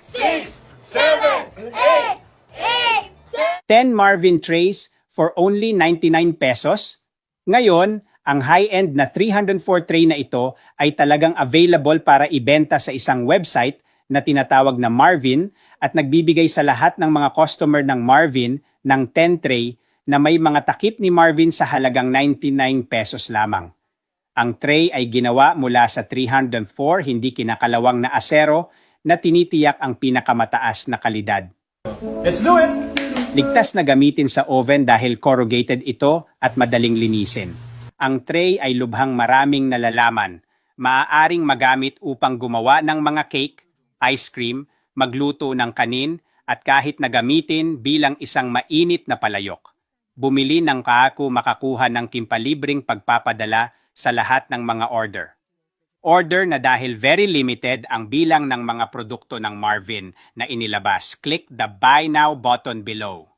6, 7, 8, 10 Marvin trays for only 99 pesos. Ngayon, ang high-end na 304 tray na ito ay talagang available para ibenta sa isang website na tinatawag na Marvin at nagbibigay sa lahat ng mga customer ng Marvin ng 10 tray na may mga takip ni Marvin sa halagang 99 pesos lamang. Ang tray ay ginawa mula sa 304 hindi kinakalawang na asero na tinitiyak ang pinakamataas na kalidad. Let's do it! Ligtas na gamitin sa oven dahil corrugated ito at madaling linisin. Ang tray ay lubhang maraming nalalaman. Maaaring magamit upang gumawa ng mga cake, ice cream, magluto ng kanin, at kahit na gamitin bilang isang mainit na palayok. Bumili ng Kaaku makakuha ng kimpalibreng pagpapadala sa lahat ng mga order. Order na dahil very limited ang bilang ng mga produkto ng Marvin na inilabas. Click the Buy Now button below.